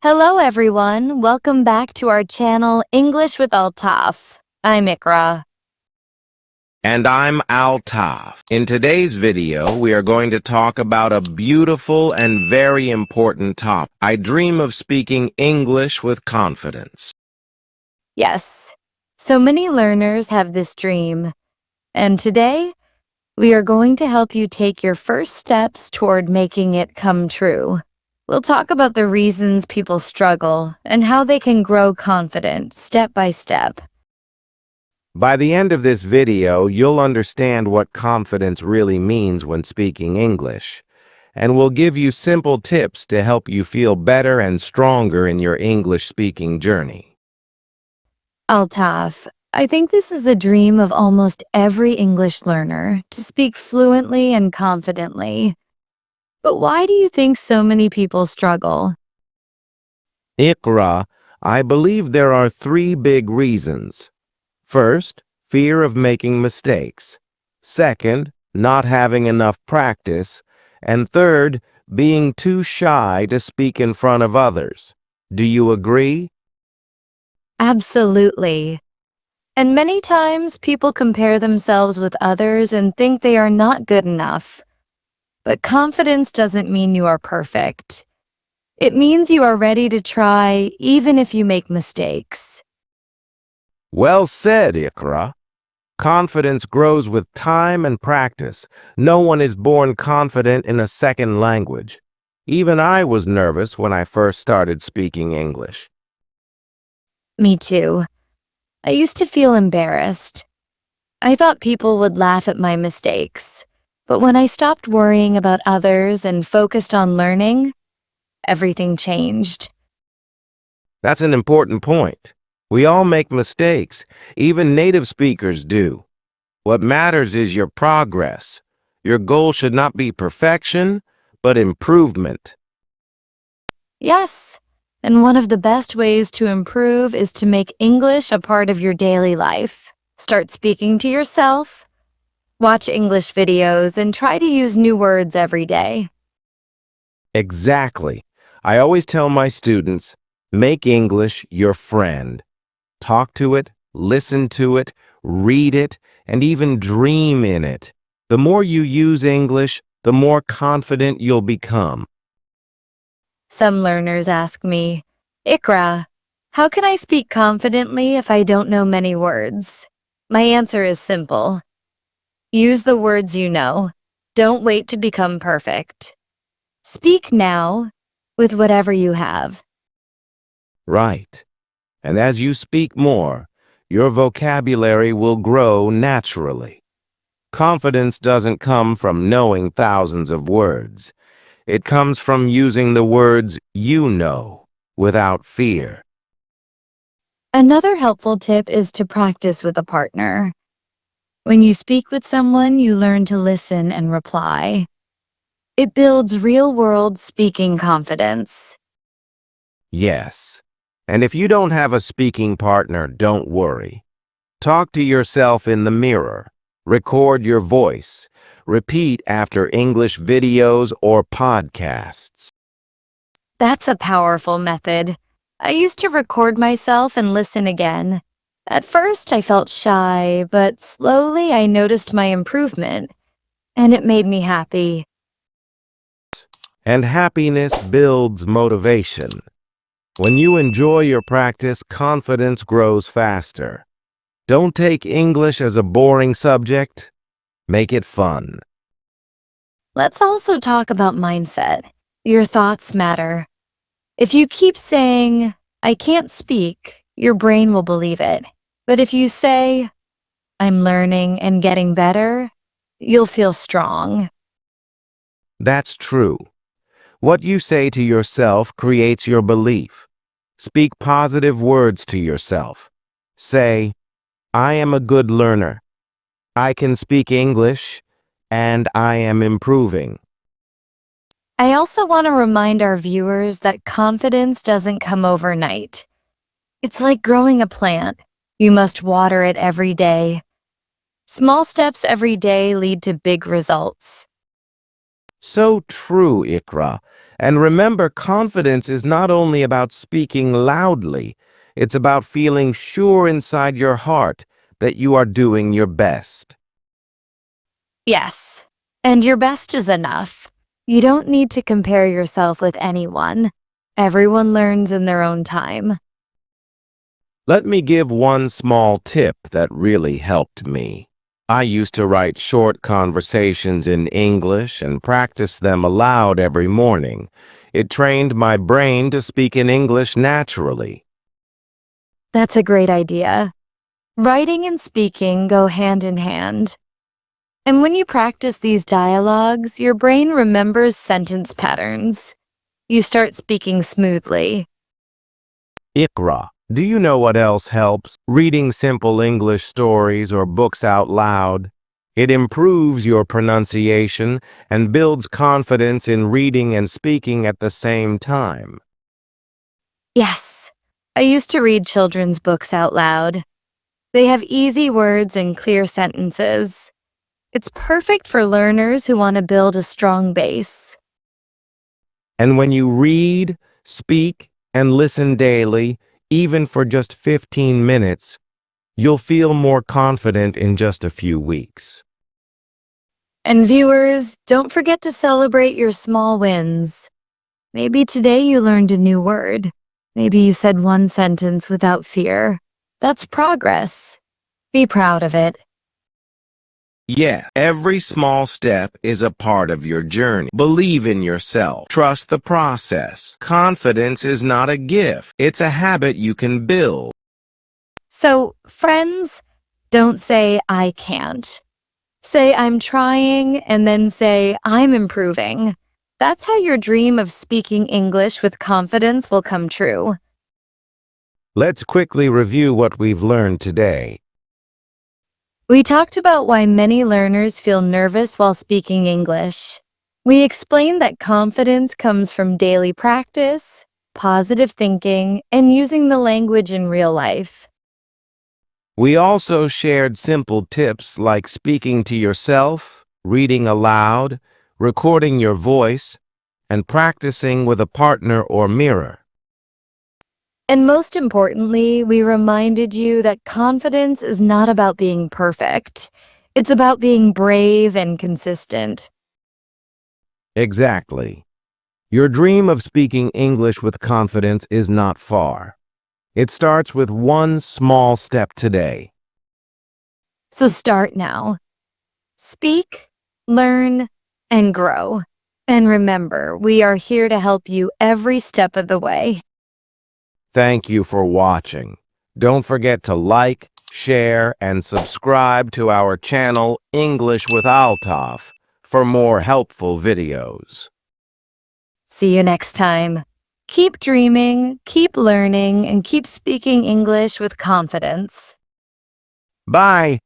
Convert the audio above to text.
Hello everyone, welcome back to our channel English with Altaf. I'm Ikra. And I'm Altaf. In today's video, we are going to talk about a beautiful and very important topic. I dream of speaking English with confidence. Yes, so many learners have this dream, and today we are going to help you take your first steps toward making it come true. We'll talk about the reasons people struggle and how they can grow confident step by step. By the end of this video, you'll understand what confidence really means when speaking English, and we'll give you simple tips to help you feel better and stronger in your English-speaking journey. Altaf, I think this is a dream of almost every English learner to speak fluently and confidently. But why do you think so many people struggle? Ikra, I believe there are three big reasons. First, fear of making mistakes. Second, not having enough practice. And third, being too shy to speak in front of others. Do you agree? Absolutely. And many times people compare themselves with others and think they are not good enough. But confidence doesn't mean you are perfect. It means you are ready to try even if you make mistakes. Well said, Ikra. Confidence grows with time and practice. No one is born confident in a second language. Even I was nervous when I first started speaking English. Me too. I used to feel embarrassed. I thought people would laugh at my mistakes. But when I stopped worrying about others and focused on learning, everything changed. That's an important point. We all make mistakes. Even native speakers do. What matters is your progress. Your goal should not be perfection, but improvement. Yes, and one of the best ways to improve is to make English a part of your daily life. Start speaking to yourself, watch English videos, and try to use new words every day. Exactly. I always tell my students, make English your friend. Talk to it, listen to it, read it, and even dream in it. The more you use English, the more confident you'll become. Some learners ask me, Ikra, how can I speak confidently if I don't know many words? My answer is simple. Use the words you know. Don't wait to become perfect. Speak now with whatever you have. Right. And as you speak more, your vocabulary will grow naturally. Confidence doesn't come from knowing thousands of words. It comes from using the words you know without fear. Another helpful tip is to practice with a partner. When you speak with someone, you learn to listen and reply. It builds real-world speaking confidence. Yes. And if you don't have a speaking partner, don't worry. Talk to yourself in the mirror. Record your voice. Repeat after English videos or podcasts. That's a powerful method. I used to record myself and listen again. At first, I felt shy, but slowly I noticed my improvement, and it made me happy. And happiness builds motivation. When you enjoy your practice, confidence grows faster. Don't take English as a boring subject. Make it fun. Let's also talk about mindset. Your thoughts matter. If you keep saying, I can't speak, your brain will believe it. But if you say, I'm learning and getting better, you'll feel strong. That's true. What you say to yourself creates your belief. Speak positive words to yourself. Say, I am a good learner. I can speak English, and I am improving. I also want to remind our viewers that confidence doesn't come overnight. It's like growing a plant. You must water it every day. Small steps every day lead to big results. So true, Ikra. And remember, confidence is not only about speaking loudly, it's about feeling sure inside your heart that you are doing your best. Yes, and your best is enough. You don't need to compare yourself with anyone. Everyone learns in their own time. Let me give one small tip that really helped me. I used to write short conversations in English and practice them aloud every morning. It trained my brain to speak in English naturally. That's a great idea. Writing and speaking go hand in hand. And when you practice these dialogues, your brain remembers sentence patterns. You start speaking smoothly. Ikra. Do you know what else helps? Reading simple English stories or books out loud. It improves your pronunciation and builds confidence in reading and speaking at the same time. Yes, I used to read children's books out loud. They have easy words and clear sentences. It's perfect for learners who want to build a strong base. And when you read, speak, and listen daily, even for just 15 minutes, you'll feel more confident in just a few weeks. And viewers, don't forget to celebrate your small wins. Maybe today you learned a new word. Maybe you said one sentence without fear. That's progress. Be proud of it. Yeah, every small step is a part of your journey. Believe in yourself. Trust the process. Confidence is not a gift. It's a habit you can build. So, friends, don't say, I can't. Say, I'm trying, and then say, I'm improving. That's how your dream of speaking English with confidence will come true. Let's quickly review what we've learned today. We talked about why many learners feel nervous while speaking English. We explained that confidence comes from daily practice, positive thinking, and using the language in real life. We also shared simple tips like speaking to yourself, reading aloud, recording your voice, and practicing with a partner or mirror. And most importantly, we reminded you that confidence is not about being perfect. It's about being brave and consistent. Exactly. Your dream of speaking English with confidence is not far. It starts with one small step today. So start now. Speak, learn, and grow. And remember, we are here to help you every step of the way. Thank you for watching. Don't forget to like, share, and subscribe to our channel English with Altaf for more helpful videos. See you next time. Keep dreaming, keep learning, and keep speaking English with confidence. Bye!